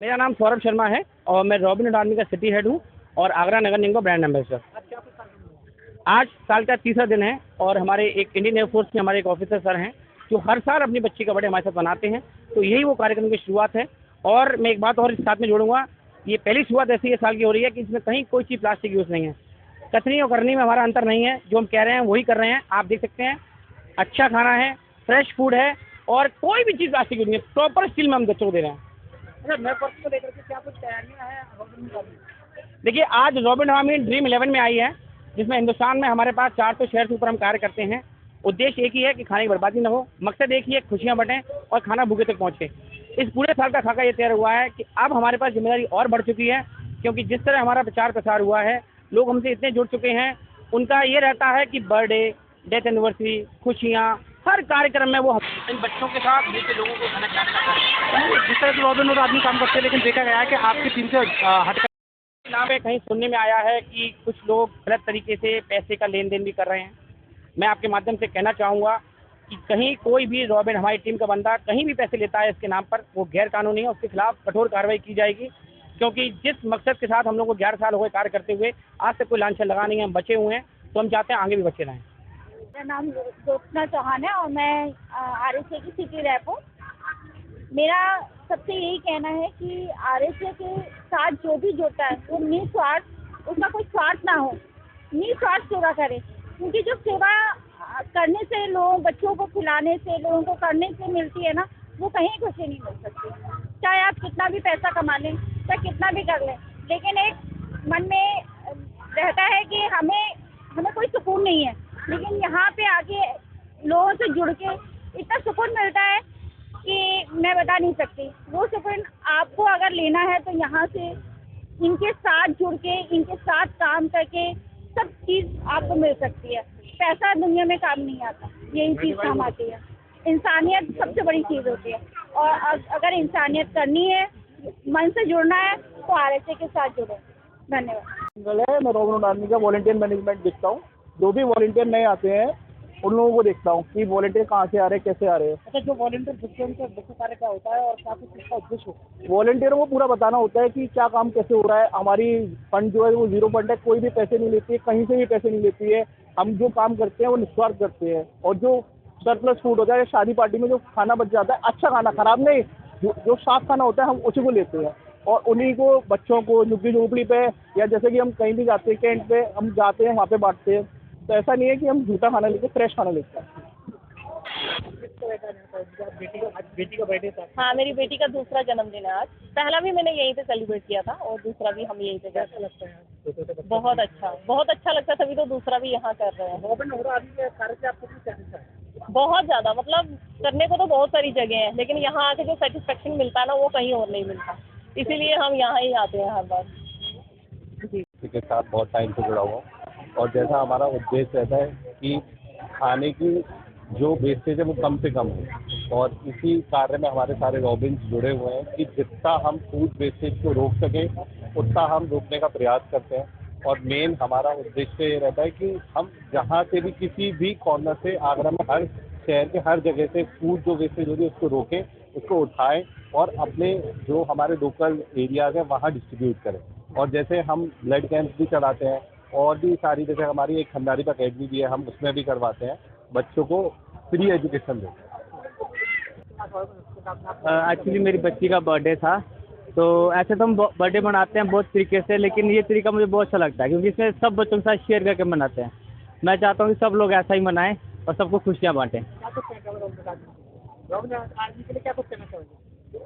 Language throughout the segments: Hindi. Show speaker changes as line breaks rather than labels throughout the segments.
मेरा नाम सौरभ शर्मा है और मैं रॉबिन हुड आर्मी का सिटी हेड हूँ और आगरा नगर निगम का ब्रांड एम्बेसडर। आज साल का तीसरा दिन है और हमारे एक इंडियन एयरफोर्स के हमारे एक ऑफिसर सर हैं जो हर साल अपनी बच्ची का बर्थडे हमारे साथ मनाते हैं। तो यही वो कार्यक्रम की शुरुआत है। और मैं एक बात और इस साथ में जोड़ूंगा, ये पहली शुरुआत ऐसी ये साल की हो रही है कि इसमें कहीं कोई चीज़ प्लास्टिक यूज़ नहीं है। कथनी और करनी में हमारा अंतर नहीं है, जो हम कह रहे हैं वही कर रहे हैं। आप देख सकते हैं, अच्छा खाना है, फ्रेश फूड है और कोई भी चीज़ प्लास्टिक यूज नहीं है। प्रॉपर स्टील में हम बच्चों को दे रहे हैं।
नए वर्ष को लेकर के क्या कुछ तैयारियां हैं रॉबिन हुड आर्मी?
देखिए, आज रॉबिन हुड आर्मी ड्रीम 11 में आई है, जिसमें हिंदुस्तान में हमारे पास 400 शहर के ऊपर हम कार्य करते हैं। उद्देश्य एक ही है कि खाने की बर्बादी न हो, मकसद एक ही है, खुशियां बटें और खाना भूखे तक पहुंचे। इस पूरे साल का खाका ये तैयार हुआ है कि अब हमारे पास जिम्मेदारी और बढ़ चुकी है, क्योंकि जिस तरह हमारा प्रचार प्रसार हुआ है, लोग हमसे इतने जुड़ चुके हैं। उनका ये रहता है कि बर्थडे, डेथ एनिवर्सरी, खुशियाँ, हर कार्यक्रम में वो इन बच्चों के साथ मिलकर लोगों को खाना खिलाना चाहते हैं।
जिस तरह से रॉबिन हुड आर्मी काम करते हैं, लेकिन देखा गया है कि आपकी टीम से हटकर
यहाँ पे कहीं सुनने में आया है कि कुछ लोग गलत तरीके से पैसे का लेन देन भी कर रहे हैं। मैं आपके माध्यम से कहना चाहूँगा कि कहीं कोई भी रॉबिन हमारी टीम का बंदा कहीं भी पैसे लेता है इसके नाम पर, वो गैर कानूनी है, उसके खिलाफ कठोर कार्रवाई की जाएगी। क्योंकि जिस मकसद के साथ हम लोग को 11 साल हो गए कार्य करते हुए, आज तक कोई लांछन लगा नहीं है, हम बचे हुए हैं। तो हम चाहते हैं आगे भी बचे रहें।
मेरा नाम ज्योत्सना चौहान है और मैं आरएसए की सिटी रैप हूँ। मेरा सबसे यही कहना है कि आरएसए के साथ जो भी जुड़ता है वो निस्वार्थ, उसका कोई स्वार्थ ना हो, निस्वार्थ सेवा करे। क्योंकि जो सेवा करने से, लोगों बच्चों को खिलाने से, लोगों को करने से मिलती है ना, वो कहीं खुशी नहीं मिल सकती। चाहे आप कितना भी पैसा कमा लें, चाहे कितना भी कर लें, लेकिन एक मन में रहता है कि हमें कोई सुकून नहीं है। लेकिन यहाँ पे आके लोगों से जुड़ के इतना सुकून मिलता है कि मैं बता नहीं सकती। वो सुकून आपको अगर लेना है तो यहाँ से इनके साथ जुड़ के, इनके साथ काम करके सब चीज़ आपको मिल सकती है। पैसा दुनिया में काम नहीं आता, यही चीज़ काम आती है। इंसानियत सबसे बड़ी चीज़ होती है और अगर इंसानियत करनी है, मन से जुड़ना है, तो आरएसए के साथ जुड़ो। धन्यवाद।
मैं रॉबिन हुड आर्मी का वॉलंटियर मैनेजमेंट देखता हूँ। जो भी वॉलंटियर नए आते हैं उन लोगों को देखता हूँ कि वॉलंटियर कहाँ से आ रहे हैं, कैसे आ रहे हैं।
अच्छा, जो वॉलंटियर जुड़ते हैं उनका मुख्य कार्य क्या होता है और क्या कुछ इसका उद्देश्य होता है?
वॉलंटियरों को पूरा बताना होता है कि क्या काम कैसे हो रहा है। हमारी फंड जो है वो 0 फंड है, कोई भी पैसे नहीं लेती है, कहीं से भी पैसे नहीं लेती है। हम जो काम करते हैं वो निस्वार्थ करते हैं। और जो सरप्लस फूड होता है, शादी पार्टी में जो खाना बच जाता है, अच्छा खाना, खराब नहीं, जो साफ खाना होता है, हम उसी को लेते हैं और उन्हीं को बच्चों को झुग्गी झोंपड़ी पे, या जैसे कि हम कहीं भी जाते हैं, कैंट पे हम जाते हैं, वहाँ पे बांटते हैं। तो ऐसा नहीं है कि हम झूठा खाना लेते, फ्रेश खाना लेते हैं।
बेटी का बर्थडे था।
हाँ, मेरी बेटी का दूसरा जन्मदिन है आज। पहला भी मैंने यहीं पे सेलिब्रेट किया था और दूसरा भी हम यहीं पे कर रहे हैं। बहुत अच्छा लगता है, तभी तो दूसरा भी यहाँ कर रहे हैं।
रॉबिन हुड आर्मी के कार्य से आपको क्या सेटिस्फाई है?
बहुत ज़्यादा, मतलब करने को तो बहुत सारी जगह है, लेकिन यहाँ आके जो सेटिस्फेक्शन मिलता है ना, वो कहीं और नहीं मिलता। इसीलिए हम यहाँ ही आते हैं हर बार।
के साथ बहुत टाइम से जुड़ा हुआ और जैसा हमारा उद्देश्य रहता है कि खाने की जो वेस्टेज है वो कम से कम हो, और इसी कार्य में हमारे सारे रॉबिन्स जुड़े हुए हैं कि जितना हम फूड वेस्टेज को रोक सकें उतना हम रोकने का प्रयास करते हैं। और मेन हमारा उद्देश्य ये रहता है कि हम जहाँ से भी, किसी भी कॉर्नर से, आगरा में हर शहर के हर जगह से फूड जो वेस्टेज होती है उसको रोकें, उसको उठाएं और अपने जो हमारे लोकल एरियाज़ हैं वहाँ डिस्ट्रीब्यूट करें। और जैसे हम ब्लड कैंप्स भी चलाते हैं और भी सारी, जैसे हमारी एक खंडारी का अकेडमी भी है, हम उसमें भी करवाते हैं, बच्चों को फ्री एजुकेशन देते हैं।
एक्चुअली मेरी बच्ची का बर्थडे था, तो ऐसे तो हम बर्थडे मनाते हैं बहुत तरीके से, लेकिन ये तरीका मुझे बहुत अच्छा लगता है क्योंकि इसमें सब बच्चों के साथ शेयर करके मनाते हैं। मैं चाहता हूँ कि सब लोग ऐसा ही मनाएं और सबको खुशियाँ बांटें।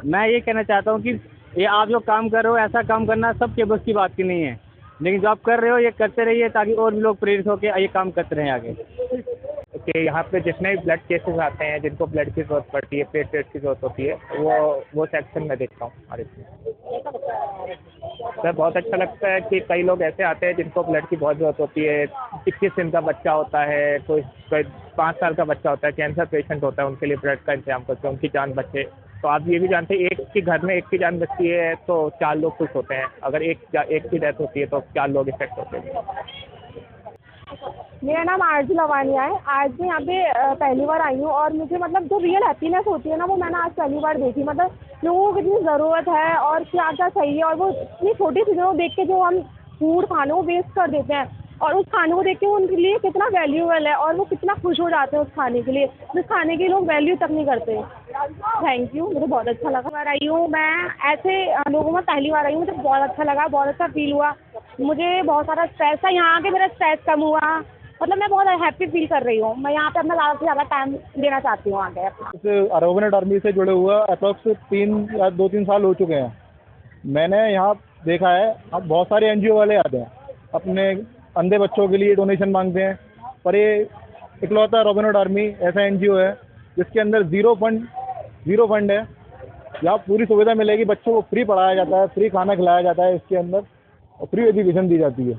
मैं ये कहना चाहता हूँ कि ये आप जो काम कर रहे हो, ऐसा काम करना सबके बस की बात की नहीं है, लेकिन जो आप कर रहे हो ये करते रहिए ताकि और भी लोग प्रेरित होकर ये काम करते रहें आगे।
कि यहाँ पे जितने भी ब्लड केसेस आते हैं, जिनको ब्लड की ज़रूरत पड़ती है, प्लेटलेट्स की ज़रूरत होती है, वो सेक्शन में देखता हूँ हमारे इसमें। सर बहुत अच्छा लगता है कि कई लोग ऐसे आते हैं जिनको ब्लड की बहुत ज़रूरत होती है। 21 दिन का बच्चा होता है, कोई 5 साल का बच्चा होता है, कैंसर पेशेंट होता है, उनके लिए ब्लड का इंतजाम करते हैं, उनकी जान बचे। तो आप ये भी जानते हैं, एक के घर में एक की जान बचती है तो 4 लोग खुश होते हैं। अगर एक की डेथ होती है तो 4 लोग इफेक्ट होते हैं।
मेरा नाम आरजू लवानिया है। आज मैं यहाँ पे पहली बार आई हूँ और मुझे मतलब जो रियल हैप्पीनेस होती है ना वो मैंने आज पहली बार देखी। मतलब लोगों को कितनी ज़रूरत है और क्या क्या चाहिए और वो इतनी छोटी चीज़ों को देख के जो हम फूड खाने को वेस्ट कर देते हैं और उस खाने को देख के उनके लिए कितना वैल्यूएबल है और वो कितना खुश हो जाते हैं उस खाने के लिए, जिस खाने की लोग वैल्यू तक नहीं करते। थैंक यू, मुझे बहुत अच्छा लगा। बार आई हूँ मैं, ऐसे लोगों में पहली बार आई हूँ, मुझे बहुत अच्छा लगा, बहुत अच्छा फील हुआ। मुझे बहुत सारा स्ट्रेस था, यहाँ आके मेरा स्ट्रेस कम हुआ। मतलब मैं बहुत हैप्पी फील कर रही हूँ। मैं यहाँ पे अपना ज़्यादा से ज़्यादा टाइम देना चाहती हूँ आगे अपना।
इस रोबिन आर्मी से जुड़े हुए अप्रॉक्स 2-3 साल हो चुके हैं। मैंने यहाँ देखा है अब बहुत सारे एनजीओ वाले आते हैं, अपने अंधे बच्चों के लिए डोनेशन मांगते हैं, पर ये इकलौता रॉबिन हुड आर्मी ऐसा एनजीओ है जिसके अंदर ज़ीरो फंड है। यहाँ पूरी सुविधा मिलेगी, बच्चों को फ्री पढ़ाया जाता है, फ्री खाना खिलाया जाता है इसके अंदर और फ्री एजुकेशन दी जाती है।